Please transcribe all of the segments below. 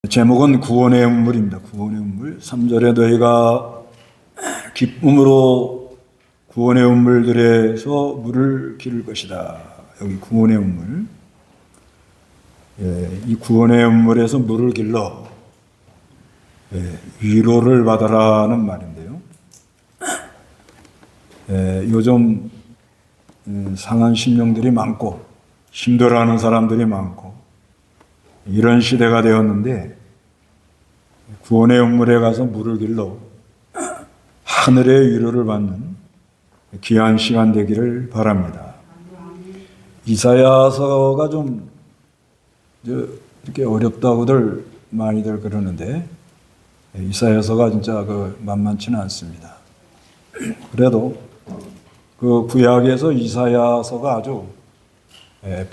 제목은 구원의 운물입니다. 구원의 운물. 3절에 너희가 기쁨으로 구원의 운물들에서 물을 기를 것이다. 여기 구원의 운물. 이 구원의 운물에서 물을 길러 위로를 받아라는 말인데요. 요즘 상한 심령들이 많고 힘들어하는 사람들이 많고 이런 시대가 되었는데 구원의 운물에 가서 물을 길러 하늘의 위로를 받는 귀한 시간 되기를 바랍니다. 이사야서가 좀 이렇게 어렵다고들 많이들 그러는데 이사야서가 진짜 만만치는 않습니다. 그래도 그 구약에서 이사야서가 아주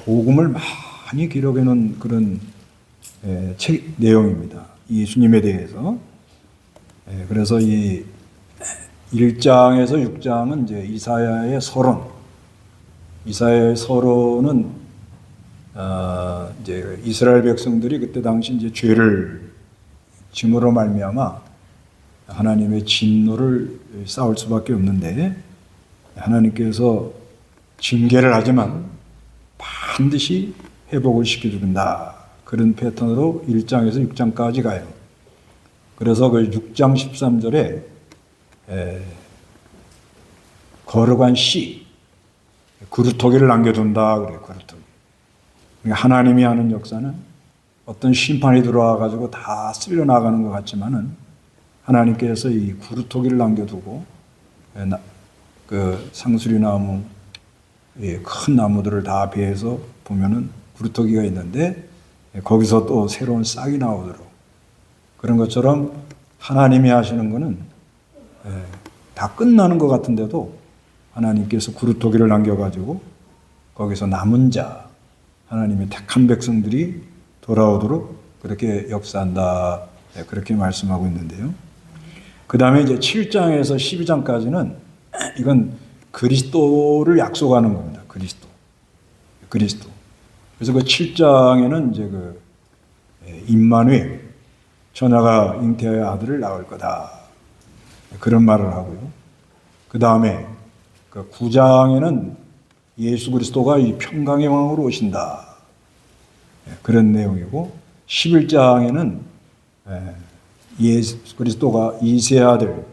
복음을 많이 기록해 놓은 그런 책 내용입니다. 예수님에 대해서. 그래서 이 1장에서 6장은 이제 이사야의 서론. 이사야의 서론은 이제 이스라엘 백성들이 그때 당시 이제 죄를 짐으로 말미암아 하나님의 진노를 쌓을 수밖에 없는데 하나님께서 징계를 하지만 반드시 회복을 시켜준다. 그런 패턴으로 1장에서 6장까지 가요. 그래서 그 6장 13절에 거룩한 씨, 그루터기를 남겨둔다 그래요. 그루터기. 하나님이 하는 역사는 어떤 심판이 들어와 가지고 다 쓸려 나가는 것 같지만은 하나님께서 이 그루터기를 남겨두고 그 상수리나무, 큰 나무들을 다 베어서 보면은 그루터기가 있는데 거기서 또 새로운 싹이 나오도록 그런 것처럼 하나님이 하시는 거는 다 끝나는 것 같은데도 하나님께서 그루터기를 남겨가지고 거기서 남은 자, 하나님의 택한 백성들이 돌아오도록 그렇게 역사한다. 그렇게 말씀하고 있는데요. 그 다음에 이제 7장에서 12장까지는 이건 그리스도를 약속하는 겁니다. 그리스도. 그래서 그 7장에는 이제 임마누엘, 처녀가 잉태하여 아들을 낳을 거다. 그런 말을 하고요. 그 다음에 그 9장에는 예수 그리스도가 이 평강의 왕으로 오신다. 그런 내용이고 11장에는 예수 그리스도가 이새의 아들,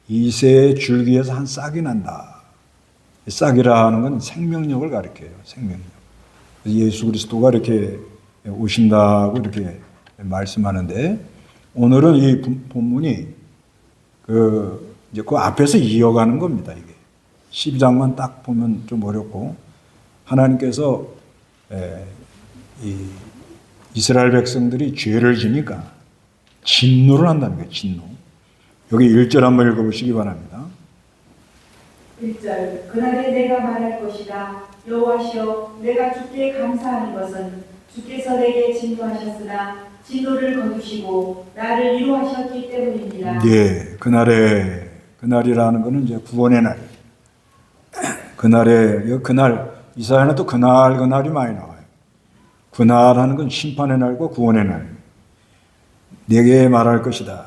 이새의 줄기에서 한 싹이 난다. 싹이라 하는 건 생명력을 가리켜요. 생명력. 예수 그리스도가 이렇게 오신다고 이렇게 말씀하는데 오늘은 이 본문이 이제 그 앞에서 이어가는 겁니다. 이게 12장만 딱 보면 좀 어렵고 하나님께서 이 이스라엘 백성들이 죄를 지니까 진노를 한다는 거예요. 진노. 여기 1절 한번 읽어보시기 바랍니다. 1절 그날에 내가 말할 것이다. 여호와시여 내가 주께 감사하는 것은 주께서 내게 진노하셨으나 진노를 거두시고 나를 위로하셨기 때문입니다. 네, 그날이라는 것은 이제 구원의 날. 그날 이사야는 또 그날이 많이 나와요. 그날 하는 건 심판의 날과 구원의 날. 내게 말할 것이다.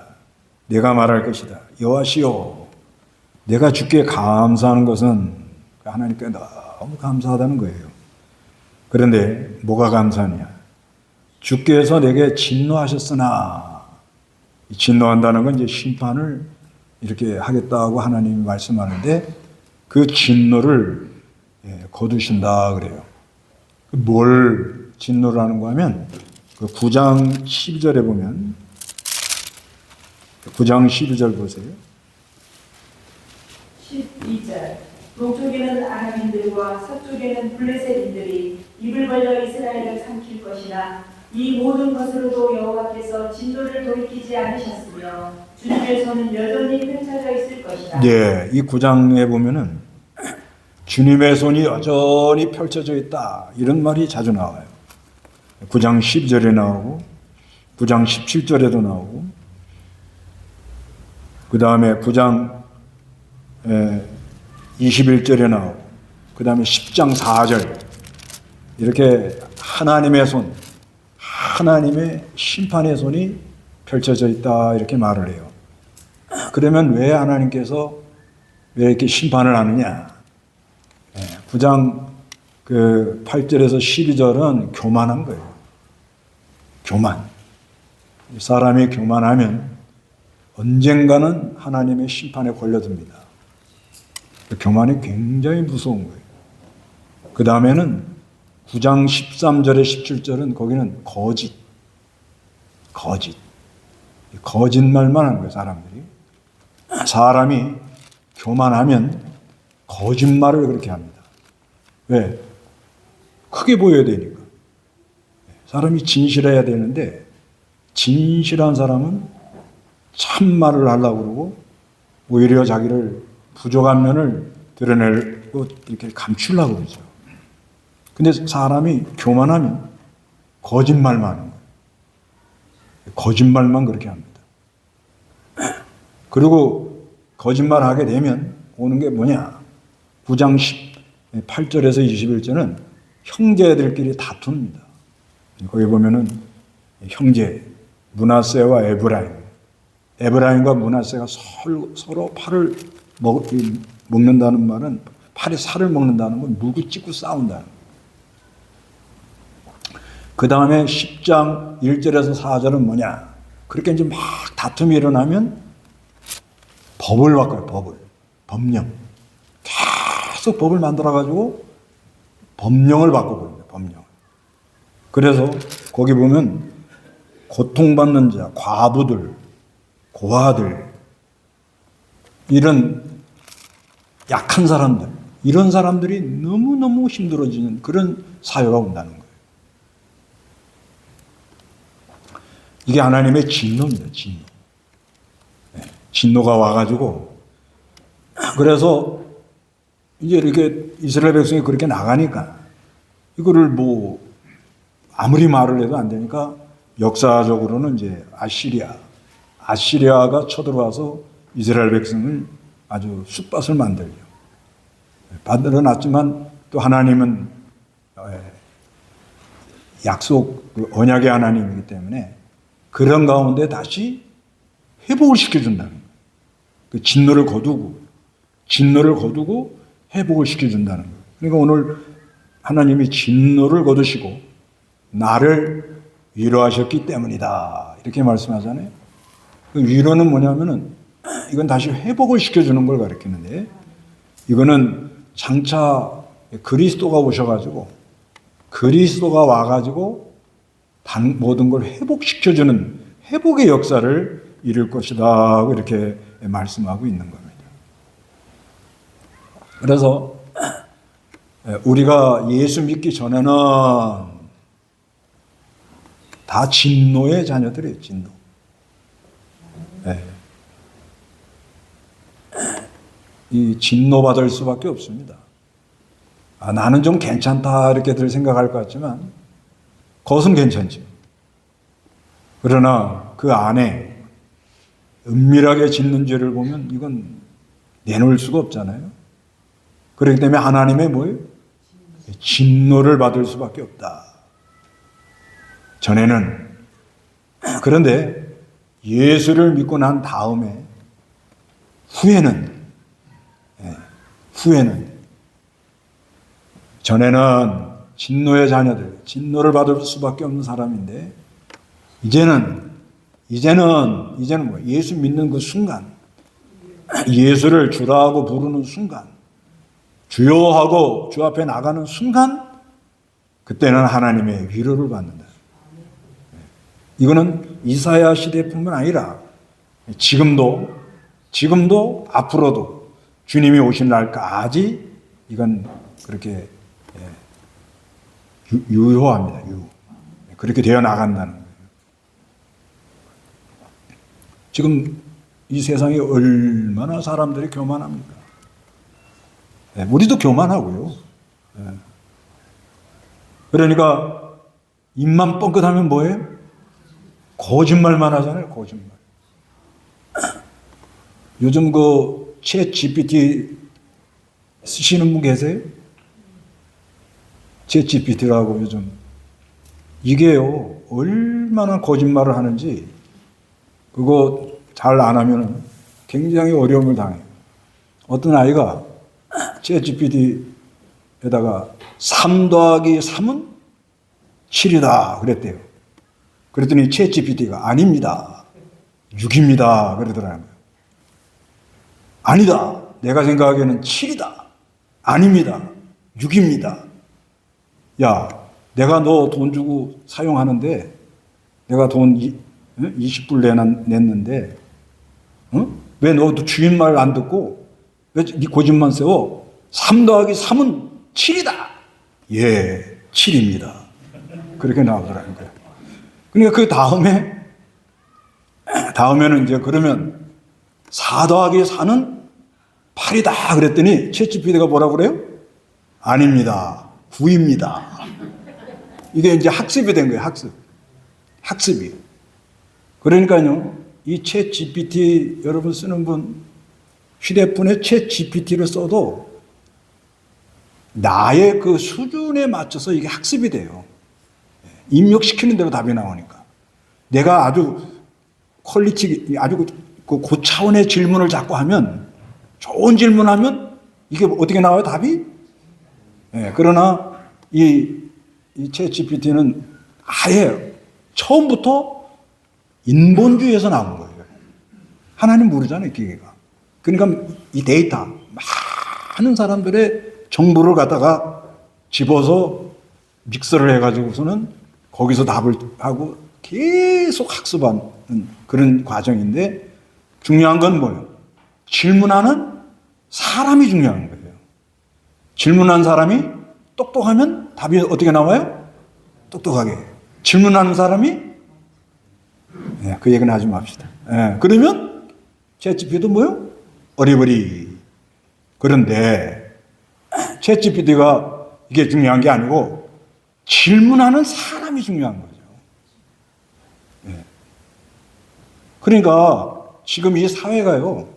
내가 말할 것이다. 여호와시여 내가 주께 감사하는 것은 하나님께 너무 감사하다는 거예요. 그런데 뭐가 감사하냐? 주께서 내게 진노하셨으나 진노한다는 건 이제 심판을 이렇게 하겠다고 하나님이 말씀하는데 그 진노를 거두신다 그래요. 뭘 진노를 하는가 하면 그 9장 12절에 보면 9장 12절 보세요. 12절 동쪽에는 아람인들과 서쪽에는 블레셋인들이 입을 벌려 이스라엘을 삼킬 것이나 이 모든 것으로도 여호와께서 진노를 돌이키지 않으셨으며 주님의 손은 여전히 펼쳐져 있을 것이다. 네, 이 9장에 보면은 주님의 손이 여전히 펼쳐져 있다 이런 말이 자주 나와요. 9장 12절에 나오고 9장 17절에도 나오고 그 다음에 9장 21절에 나오고 그 다음에 10장 4절 이렇게 하나님의 손 하나님의 심판의 손이 펼쳐져 있다 이렇게 말을 해요. 그러면 왜 하나님께서 왜 이렇게 심판을 하느냐? 9장 8절에서 12절은 교만한 거예요. 교만. 사람이 교만하면 언젠가는 하나님의 심판에 걸려듭니다. 교만이 굉장히 무서운 거예요. 그 다음에는 9장 13절에 17절은 거기는 거짓말만 하는 거예요, 사람들이. 사람이 교만하면 거짓말을 그렇게 합니다. 왜? 크게 보여야 되니까. 사람이 진실해야 되는데 진실한 사람은 참말을 하려고 그러고 오히려 자기를 부족한 면을 드러내고 이렇게 감추려고 그러죠. 근데 사람이 교만하면 거짓말만 하는 거예요. 거짓말만 그렇게 합니다. 그리고 거짓말하게 되면 오는 게 뭐냐? 9장 18절에서 21절은 형제들끼리 다툽니다. 거기 보면은 형제 므낫세와 에브라임과 므낫세가 서로 팔을 먹는다는 말은 팔에 살을 먹는다는 건 물고 찢고 싸운다는 거예요. 그 다음에 10장 1절에서 4절은 뭐냐? 그렇게 이제 막 다툼이 일어나면 법을 바꿔요. 법령. 계속 법을 만들어가지고 법령을 바꿔버립니다. 법령. 그래서 거기 보면 고통받는 자, 과부들, 고아들, 이런 약한 사람들, 이런 사람들이 너무너무 힘들어지는 그런 사회가 온다는 거예요. 이게 하나님의 진노입니다. 진노. 진노가 와가지고 그래서 이제 이렇게 이스라엘 백성이 그렇게 나가니까 이거를 뭐 아무리 말을 해도 안 되니까 역사적으로는 이제 아시리아가 쳐들어와서 이스라엘 백성을 아주 쑥밭을 만들어놨지만 또 하나님은 약속 언약의 하나님이기 때문에 그런 가운데 다시 회복을 시켜준다는 거예요. 그 진노를 거두고 회복을 시켜준다는 거예요. 그러니까 오늘 하나님이 진노를 거두시고 나를 위로하셨기 때문이다 이렇게 말씀하잖아요. 그 위로는 뭐냐면은 이건 다시 회복을 시켜주는 걸 가리키는데 이거는 장차 그리스도가 오셔가지고 그리스도가 와가지고 모든 걸 회복시켜주는 회복의 역사를 이룰 것이다 이렇게 말씀하고 있는 겁니다. 그래서 우리가 예수 믿기 전에는 다 진노의 자녀들이에요. 진노. 이 진노받을 수밖에 없습니다. 나는 좀 괜찮다 이렇게들 생각할 것 같지만 그것은 괜찮죠. 그러나 그 안에 은밀하게 짓는 죄를 보면 이건 내놓을 수가 없잖아요. 그렇기 때문에 하나님의 뭐예요? 진노를 받을 수밖에 없다. 전에는 그런데 예수를 믿고 난 다음에 후에는 전에는 진노의 자녀들, 진노를 받을 수밖에 없는 사람인데 이제는 뭐 예수 믿는 그 순간, 예수를 주라고 부르는 순간, 주여 하고 주 앞에 나가는 순간, 그때는 하나님의 위로를 받는다. 이거는 이사야 시대뿐만 아니라 지금도 앞으로도 주님이 오신 날까지 이건 그렇게 유효합니다. 그렇게 되어 나간다는 거예요. 지금 이 세상에 얼마나 사람들이 교만합니까? 우리도 교만하고요. 그러니까 입만 뻥끗하면 뭐예요? 거짓말만 하잖아요. 거짓말. 요즘 그 챗 GPT 쓰시는 분 계세요? 챗 GPT라고 요즘 이게요, 얼마나 거짓말을 하는지, 그거 잘 안 하면 굉장히 어려움을 당해요. 어떤 아이가 챗GPT에다가 3 더하기 3은 7이다 그랬대요. 그랬더니 챗GPT가 아닙니다. 6입니다. 그러더라고요. 아니다. 내가 생각하기에는 7이다. 아닙니다. 6입니다. 야, 내가 너 돈 주고 사용하는데 내가 돈 20불 냈는데 왜 너도 주인 말 안 듣고 왜 네 고집만 세워? 3 더하기 3은 7이다. 예, 7입니다. 그렇게 나오더라는 거예요. 그러니까 그 다음에는 이제 그러면 4 더하기 4는 8이다 그랬더니 챗GPT가 뭐라고 그래요? 아닙니다. 9입니다. 이게 이제 학습이 된 거예요. 학습이. 그러니까요, 이 챗GPT 여러분 쓰는 분 휴대폰에 챗GPT를 써도 나의 그 수준에 맞춰서 이게 학습이 돼요. 입력시키는 대로 답이 나오니까. 내가 아주 퀄리티, 아주 그 고차원의 질문을 자꾸 하면, 좋은 질문하면 이게 어떻게 나와요, 답이? 네, 그러나 이 챗GPT는 아예 처음부터 인본주의에서 나온 거예요. 하나님 모르잖아요, 기계가. 그러니까 이 데이터, 많은 사람들의 정보를 갖다가 집어서 믹서를 해가지고서는 거기서 답을 하고 계속 학습하는 그런 과정인데, 중요한 건 뭐예요? 질문하는 사람이 중요한 거예요. 질문한 사람이 똑똑하면 답이 어떻게 나와요? 똑똑하게. 질문하는 사람이 그 얘기는 하지 맙시다. 그러면 챗GPT도 뭐요? 어리버리. 그런데 챗GPT가 이게 중요한 게 아니고 질문하는 사람이 중요한 거죠. 그러니까 지금 이 사회가요,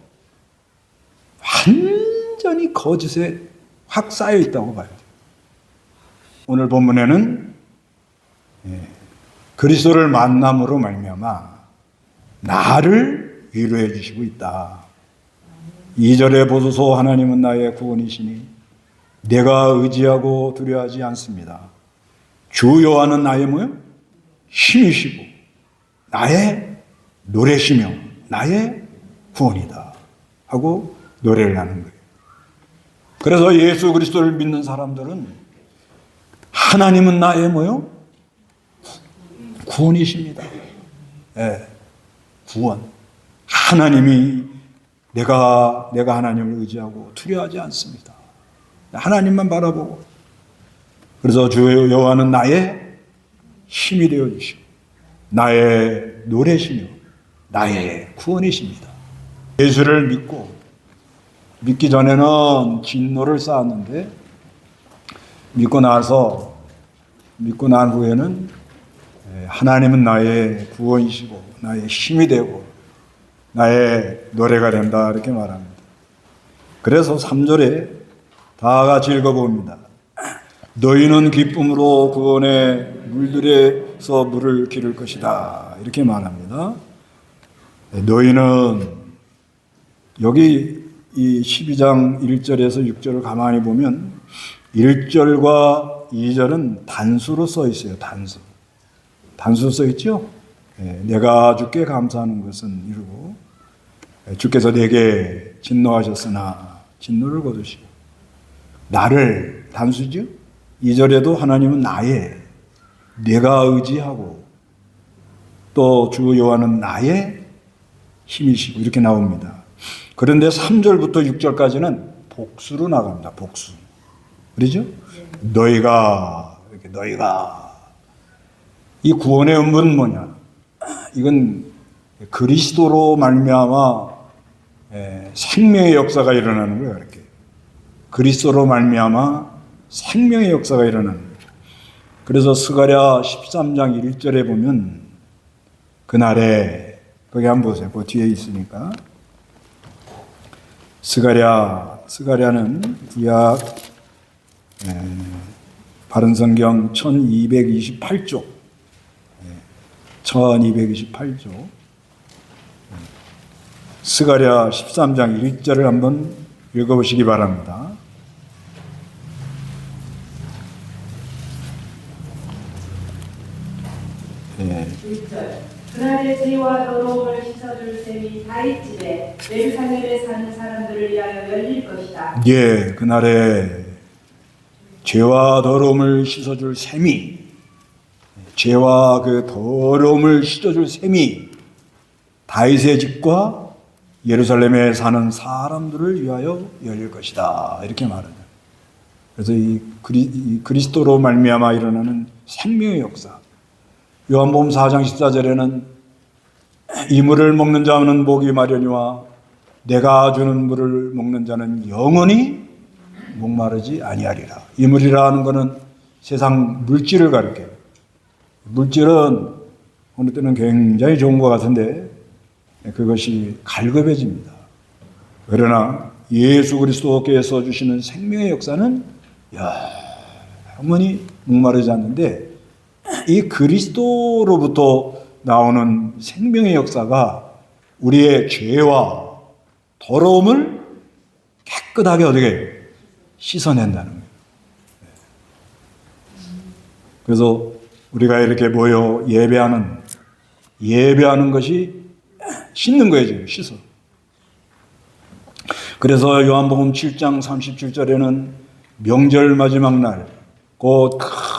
완전히 거짓에 확 쌓여 있다고 봐요. 오늘 본문에는 그리스도를 만남으로 말미암아 나를 위로해 주시고 있다. 2절에 보소서 하나님은 나의 구원이시니 내가 의지하고 두려워하지 않습니다. 주 여호와는 나의 뭐요? 힘이시고 나의 노래시며 나의 구원이다 하고 노래를 하는 거예요. 그래서 예수 그리스도를 믿는 사람들은 하나님은 나의 뭐요? 구원이십니다. 구원. 하나님이 내가 하나님을 의지하고 두려워하지 않습니다. 하나님만 바라보고. 그래서 주 여호와는 나의 힘이 되어 주시고 나의 노래시며 나의 구원이십니다. 예수를 믿기 전에는 진노를 쌓았는데 믿고 난 후에는 하나님은 나의 구원이시고 나의 힘이 되고 나의 노래가 된다 이렇게 말합니다. 그래서 3절에 다 같이 읽어봅니다. 너희는 기쁨으로 구원의 물들에서 물을 기를 것이다 이렇게 말합니다. 너희는 여기 이 12장 1절에서 6절을 가만히 보면 1절과 2절은 단수로 써 있어요. 단수 써 있죠? 내가 주께 감사하는 것은 이루고 주께서 내게 진노하셨으나 진노를 거두시고 나를 단수죠? 2절에도 하나님은 내가 의지하고 또 주 여호와는 나의 힘이시고 이렇게 나옵니다. 그런데 3절부터 6절까지는 복수로 나갑니다. 복수. 그러죠? 너희가 이 구원의 의무는 뭐냐? 이건 그리스도로 말미암아 생명의 역사가 일어나는 거예요. 이렇게 그리스도로 말미암아 생명의 역사가 일어나는 거예요. 그래서 스가랴 13장 1절에 보면 그날에 거기 한번 보세요. 그 뒤에 있으니까 스가랴는 구약 바른 성경 1228쪽 1228조. 스가랴 13장 1절을 한번 읽어보시기 바랍니다. 네. 1절. 그날의 죄와 더러움을 씻어줄 셈이 다윗 집에 예루살렘에 사는 사람들을 위하여 열릴 것이다. 예, 그날에 죄와 더러움을 씻어줄 셈이, 죄와 그 더러움을 씻어줄 셈이 다윗의 집과 예루살렘에 사는 사람들을 위하여 열릴 것이다. 이렇게 말합니다. 그래서 이 그리스도로 말미암아 일어나는 생명의 역사. 요한복음 4장 14절에는 이 물을 먹는 자는 목이 마려니와 내가 주는 물을 먹는 자는 영원히 목마르지 아니하리라. 이 물이라는 것은 세상 물질을 가리켜요. 물질은 어느 때는 굉장히 좋은 것 같은데 그것이 갈급해집니다. 그러나 예수 그리스도께서 주시는 생명의 역사는 영원히 목마르지 않는데 이 그리스도로부터 나오는 생명의 역사가 우리의 죄와 더러움을 깨끗하게 어떻게 씻어낸다는 거예요. 그래서 우리가 이렇게 모여 예배하는 것이 씻는 거예요, 지금 씻어. 그래서 요한복음 7장 37절에는 명절 마지막 날, 곧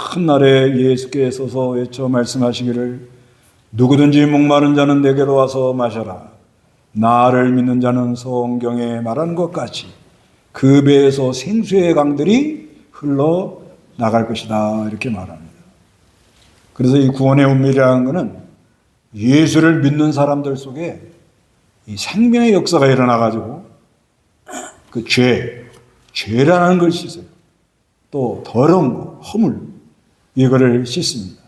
큰 날에 예수께서서 외쳐 말씀하시기를 누구든지 목마른 자는 내게로 와서 마셔라. 나를 믿는 자는 성경에 말한 것 같이 그 배에서 생수의 강들이 흘러 나갈 것이다. 이렇게 말합니다. 그래서 이 구원의 운명이라는 것은 예수를 믿는 사람들 속에 이 생명의 역사가 일어나가지고 그 죄라는 걸 씻어요. 또 더러운 거, 허물, 이거를 씻습니다.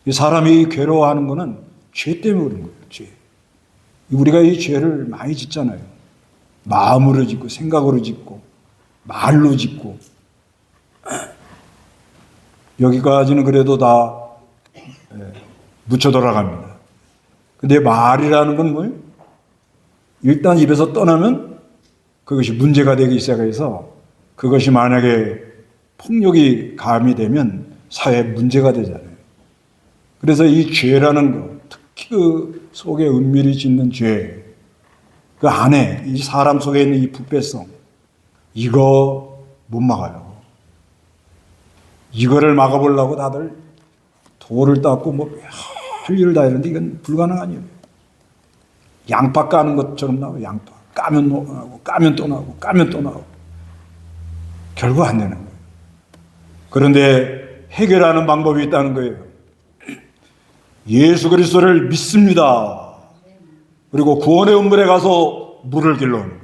이 사람이 괴로워하는 거는 죄 때문에 그런 거예요. 죄. 우리가 이 죄를 많이 짓잖아요. 마음으로 짓고, 생각으로 짓고, 말로 짓고. 여기까지는 그래도 다 묻혀 돌아갑니다. 근데 말이라는 건 뭐예요? 일단 입에서 떠나면 그것이 문제가 되기 시작해서 그것이 만약에 폭력이 가미되면 사회에 문제가 되잖아요. 그래서 이 죄라는 거, 특히 그 속에 은밀히 짓는 죄, 그 안에 이 사람 속에 있는 이 부패성, 이거 못 막아요. 이거를 막아보려고 다들 돌을 닦고 뭐 할 일을 다 하는데 이건 불가능한 일이에요. 양파 까는 것처럼 나와요. 양파 까면 나오고 까면 또 나오고 까면 또 나오고 결국 안 되는 거예요. 그런데 해결하는 방법이 있다는 거예요. 예수 그리스도를 믿습니다. 그리고 구원의 운물에 가서 물을 길러오는 거예요.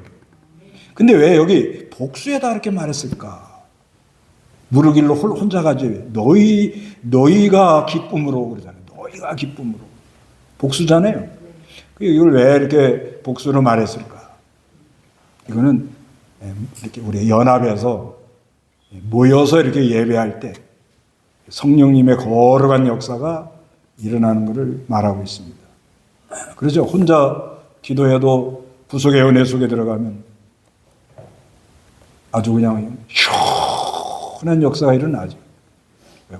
근데 왜 여기 복수에다 이렇게 말했을까? 물을 길러 혼자 가지. 너희가 기쁨으로 그러잖아요. 너희가 기쁨으로. 복수잖아요. 이걸 왜 이렇게 복수로 말했을까? 이거는 이렇게 우리 연합해서 모여서 이렇게 예배할 때 성령님의 거룩한 역사가 일어나는 것을 말하고 있습니다. 그렇죠. 혼자 기도해도 구속의 은혜 속에 들어가면 아주 그냥 시원한 역사가 일어나죠.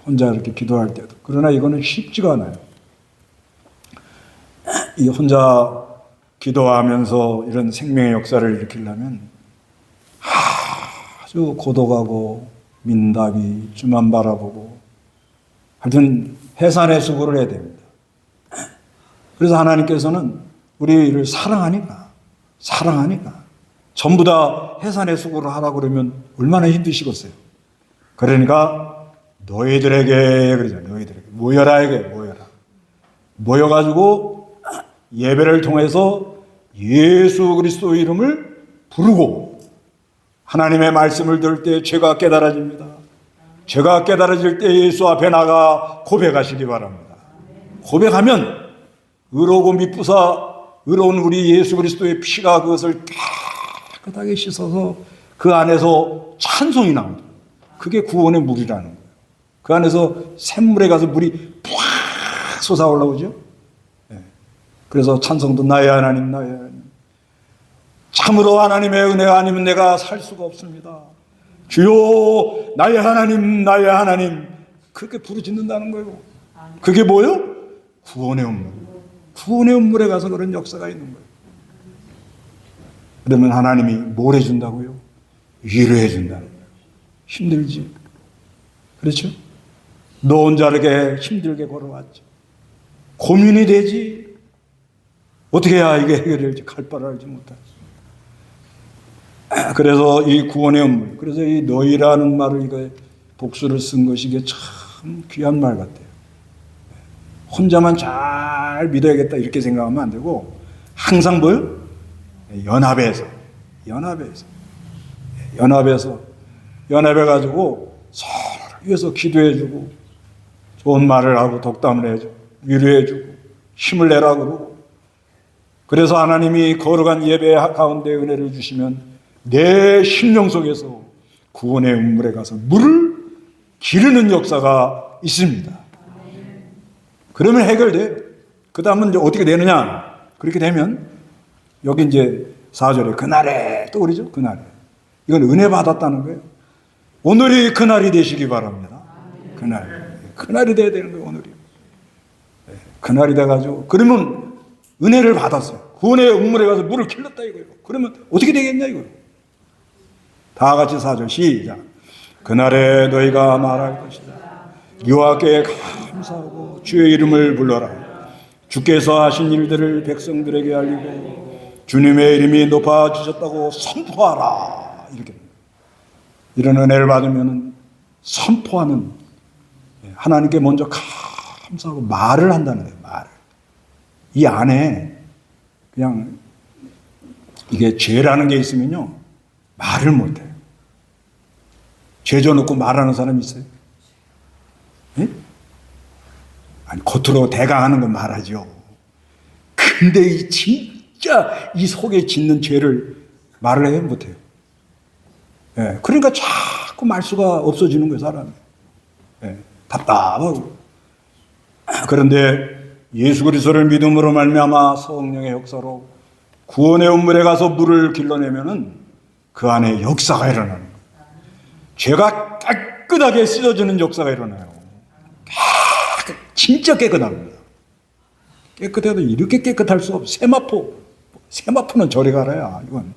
혼자 이렇게 기도할 때도. 그러나 이거는 쉽지가 않아요. 이 혼자 기도하면서 이런 생명의 역사를 일으키려면 아주 고독하고 민답이 주만 바라보고 하여튼 해산해수고를 해야 됩니다. 그래서 하나님께서는 우리를 사랑하니까 전부 다 해산해수고를 하라고 그러면 얼마나 힘드시겠어요. 그러니까 너희들에게 그러잖아요. 너희들에게 모여라. 모여가지고 예배를 통해서 예수 그리스도의 이름을 부르고 하나님의 말씀을 들을 때 죄가 깨달아집니다. 죄가 깨달아질 때 예수 앞에 나가 고백하시기 바랍니다. 고백하면 의로우고 미쁘사 의로운 우리 예수 그리스도의 피가 그것을 깨끗하게 씻어서 그 안에서 찬송이 나옵니다. 그게 구원의 물이라는 거예요. 그 안에서 샘물에 가서 물이 팍 솟아 올라오죠. 그래서 찬송도 나의 하나님, 나의 하나님. 참으로 하나님의 은혜가 아니면 내가 살 수가 없습니다. 주여, 나의 하나님, 나의 하나님. 그렇게 부르짖는다는 거예요. 그게 뭐예요? 구원의 운물. 구원의 운물에 가서 그런 역사가 있는 거예요. 그러면 하나님이 뭘 해준다고요? 위로해 준다는 거예요. 힘들지. 그렇죠? 너 혼자 이렇게 힘들게 걸어왔죠. 고민이 되지. 어떻게 해야 이게 해결될지 갈 바를 알지 못하지. 그래서 이 구원의 운물, 그래서 이 너희라는 말을 이거 복수를 쓴 것이 이게 참 귀한 말 같아요. 혼자만 잘 믿어야겠다 이렇게 생각하면 안 되고 항상 뭐요? 연합해서 연합해가지고 서로 위해서 기도해주고 좋은 말을 하고 덕담을 해주고 위로해주고 힘을 내라 그러고 그래서 하나님이 거룩한 예배 가운데 은혜를 주시면 내 심령 속에서 구원의 운물에 가서 물을 기르는 역사가 있습니다. 그러면 해결돼요. 그 다음은 이제 어떻게 되느냐? 그렇게 되면 여기 이제 4절에 그날에 또 그러죠? 그날에. 이건 은혜 받았다는 거예요. 오늘이 그날이 되시기 바랍니다. 그날이 돼야 되는 거예요, 오늘이. 그날이 돼가지고 그러면 은혜를 받았어요. 구원의 운물에 가서 물을 길렀다 이거예요. 그러면 어떻게 되겠냐 이거예요. 다 같이 4절 시작. 그날에 너희가 말할 것이다. 여호와께 감사하고 주의 이름을 불러라. 주께서 하신 일들을 백성들에게 알리고 주님의 이름이 높아지셨다고 선포하라. 이렇게 이런 은혜를 받으면 선포하는 하나님께 먼저 감사하고 말을 한다는 거예요. 말을. 이 안에 그냥 이게 죄라는 게 있으면요 말을 못해요. 죄 져놓고 말하는 사람 있어요? 예? 아니 겉으로 대강하는 건 말하죠. 근데 이 진짜 이 속에 짓는 죄를 말을 해요? 못해요. 예, 그러니까 자꾸 말수가 없어지는 거예요, 사람이. 예, 답답하고. 그런데 예수 그리스도를 믿음으로 말미암아 성령의 역사로 구원의 운물에 가서 물을 길러내면은 그 안에 역사가 일어나는 거예요. 죄가 깨끗하게 씻어지는 역사가 일어나요. 진짜 깨끗합니다. 깨끗해도 이렇게 깨끗할 수 없어요. 세마포는 저리 가라야. 이건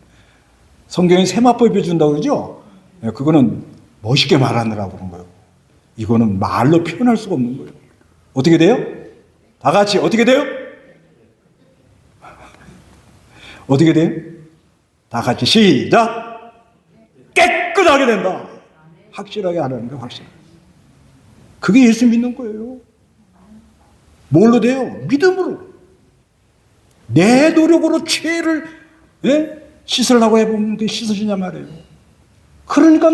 성경에 세마포 입혀준다고 그러죠? 네, 그거는 멋있게 말하느라고 그런 거예요. 이거는 말로 표현할 수가 없는 거예요. 어떻게 돼요? 다 같이 어떻게 돼요? 어떻게 돼요? 다 같이 시작! 깨끗하게 된다. 확실하게 하라는 거예요. 확실하게. 그게 예수 믿는 거예요. 뭘로 돼요? 믿음으로. 내 노력으로 죄를 씻으려고 해보면 씻으시냐 말이에요. 그러니까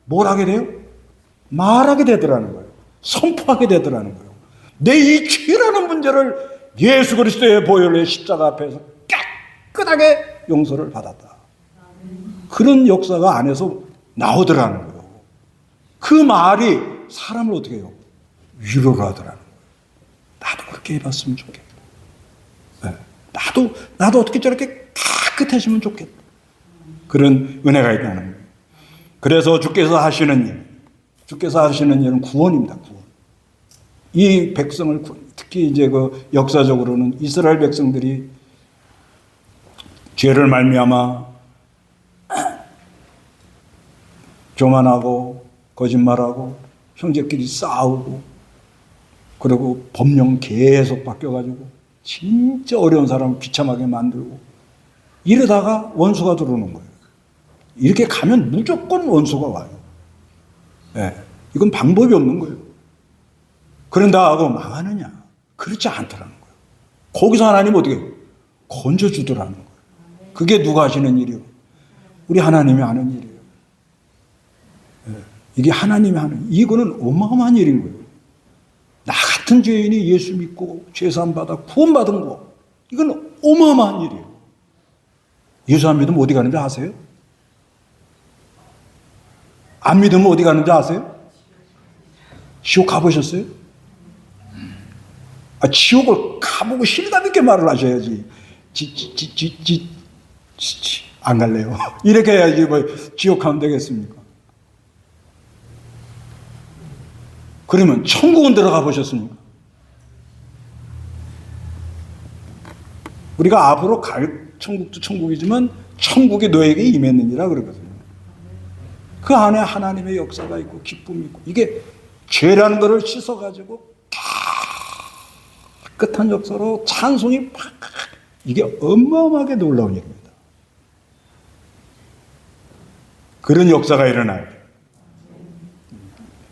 뭘 하게 돼요? 말하게 되더라는 거예요. 선포하게 되더라는 거예요. 내 이 죄라는 문제를 예수 그리스도의 보혈의 십자가 앞에서 깨끗하게 용서를 받았다. 그런 역사가 안에서 나오더라는 거예요. 그 말이 사람을 어떻게 해요? 위로를 하더라는 거예요. 나도 그렇게 해봤으면 좋겠다. 네. 나도 어떻게 저렇게 깨끗해지면 좋겠다. 그런 은혜가 있다는 거예요. 그래서 주께서 하시는 일은 구원입니다. 구원. 이 백성을 특히 이제 그 역사적으로는 이스라엘 백성들이 죄를 말미암아 교만하고 거짓말하고 형제끼리 싸우고 그리고 법령 계속 바뀌어가지고 진짜 어려운 사람을 비참하게 만들고 이러다가 원수가 들어오는 거예요. 이렇게 가면 무조건 원수가 와요. 네, 이건 방법이 없는 거예요. 그런다 하고 망하느냐? 그렇지 않더라는 거예요. 거기서 하나님 어떻게 해요? 건져주더라는 거예요. 그게 누가 하시는 일이요? 우리 하나님이 하는 일이에요. 네, 이게 하나님이 하는 이거는 어마어마한 일인 거예요. 나 같은 죄인이 예수 믿고 죄사함 받아 구원받은 거 이건 어마어마한 일이에요. 예수 안 믿으면 어디 가는지 아세요? 안 믿으면 어디 가는지 아세요? 지옥 가보셨어요? 지옥을 가보고 실감 있게 말을 하셔야지. 안 갈래요. 이렇게 해야지 뭐 지옥 가면 되겠습니까? 그러면 천국은 들어가 보셨습니까? 우리가 앞으로 갈 천국도 천국이지만 천국이 너에게 임했느니라 그러거든요. 그 안에 하나님의 역사가 있고 기쁨이 있고, 이게 죄라는 것을 씻어가지고 깨끗한 역사로 찬송이 팍, 이게 어마어마하게 놀라운 일입니다. 그런 역사가 일어나요.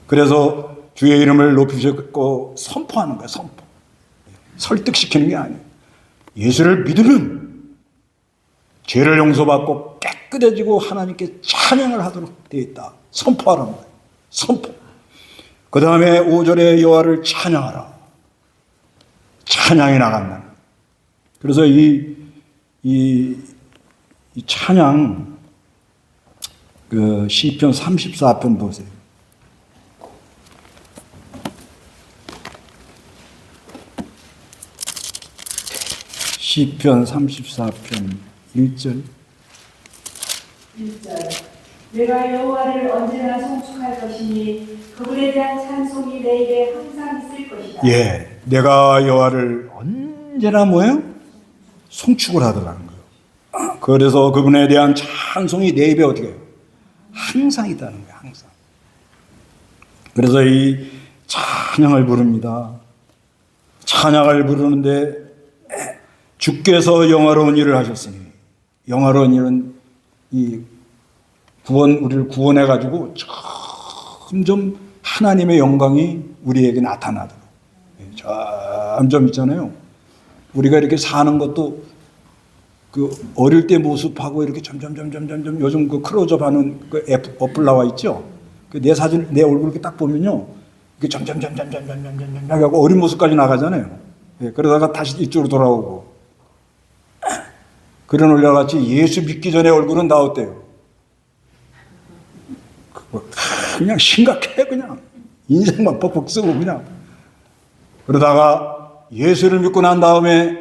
그래서 주의 이름을 높이시고 선포하는 거예요. 선포. 설득시키는 게 아니에요. 예수를 믿으면 죄를 용서받고 깨끗해지고 하나님께 찬양을 하도록 되어 있다. 선포하라는 거예요. 선포. 그 다음에 5절에 여호와를 찬양하라. 찬양이 나간다. 그래서 이 찬양, 그 시편 34편 보세요. 시편 34편 1절. 1절. 내가 여호와를 언제나 송축할 것이니 그분에 대한 찬송이 내 입에 항상 있을 것이다. 예, 내가 여호와를 언제나 뭐예요? 송축을 하더라는 거예요. 그래서 그분에 대한 찬송이 내 입에 어떻게 해요? 항상 있다는 거예요. 항상. 그래서 이 찬양을 부릅니다. 찬양을 부르는데 주께서 영화로운 일을 하셨으니, 영화로운 일은 이 우리를 구원해 가지고 점점 하나님의 영광이 우리에게 나타나도록, 점점 있잖아요. 우리가 이렇게 사는 것도 그 어릴 때 모습하고 이렇게 점점 요즘 그 클로즈업 하는 그 어플 나와 있죠. 그 내 사진, 내 얼굴 이렇게 딱 보면요, 이게 점점 하고 어린 모습까지 나가잖아요. 그러다가 다시 이쪽으로 돌아오고. 그런 올려같이 예수 믿기 전에 얼굴은 다 어때요? 그냥 심각해. 그냥 인생만 벅벅 쓰고 그냥. 그러다가 예수를 믿고 난 다음에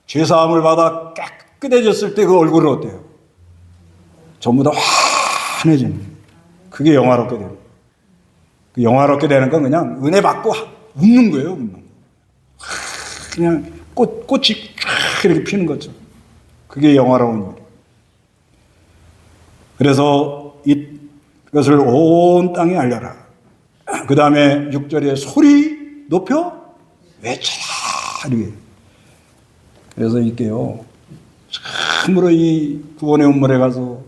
죄사함을 받아 깨끗해졌을 때 그 얼굴은 어때요? 전부 다 환해지는 거예요. 그게 영화롭게 되는 거예요. 그 영화롭게 되는 건 그냥 은혜 받고 웃는 거예요. 웃는 거. 그냥 꽃이 이렇게 피는 거죠. 그게 영화로운 일. 그래서 이것을 온 땅에 알려라. 그 다음에 6절에 소리 높여 외쳐라. 그래서 이게요, 참으로 이 구원의 운물에 가서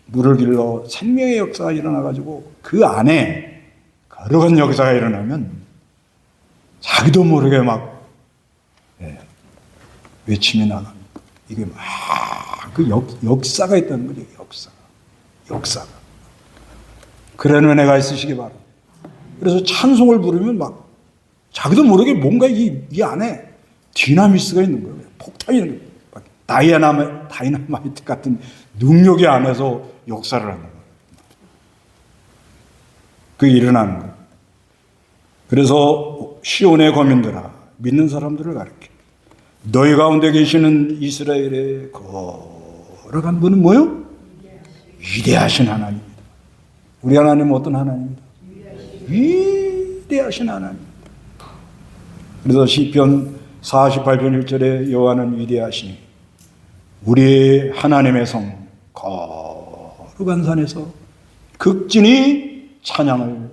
물을 길러 생명의 역사가 일어나가지고 그 안에 거룩한 역사가 일어나면 자기도 모르게 막 외침이 나갑니다. 이게 막 그 역사가 있다는 거죠. 역사가. 그런 은혜가 있으시기 바랍니다. 그래서 찬송을 부르면 막 자기도 모르게 뭔가 이 안에 디나미스가 있는 거예요. 폭탄이 있는 거예요. 다이나마이트 같은 능력이 안에서 역사를 하는 거예요. 그게 일어나는 거예요. 그래서 시온의 거민들아, 믿는 사람들을 가르쳐. 너희 가운데 계시는 이스라엘의 거룩한 분은 뭐요? 위대하신 하나님입니다. 우리 하나님은 어떤 하나님입니다? 위대하신 하나님입니다. 그래서 시편 48편 1절에 여호와는 위대하시니 우리 하나님의 성 거룩한 산에서 극진히 찬양을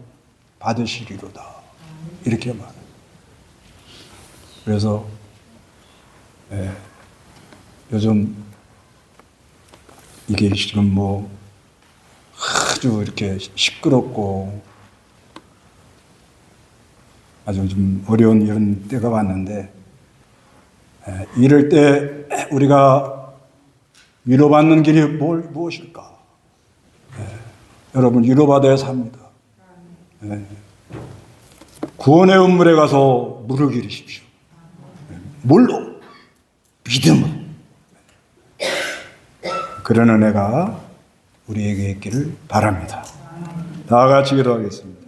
받으시리로다. 이렇게 말해요. 그래서 요즘 이게 지금 뭐 아주 이렇게 시끄럽고 아주 좀 어려운 이런 때가 왔는데, 이럴 때 우리가 위로받는 길이 무엇일까? 여러분, 위로받아야 삽니다. 구원의 운물에 가서 물을 기르십시오. 뭘로? 믿음으로. 그런 은혜가 우리에게 있기를 바랍니다. 다 같이 기도하겠습니다.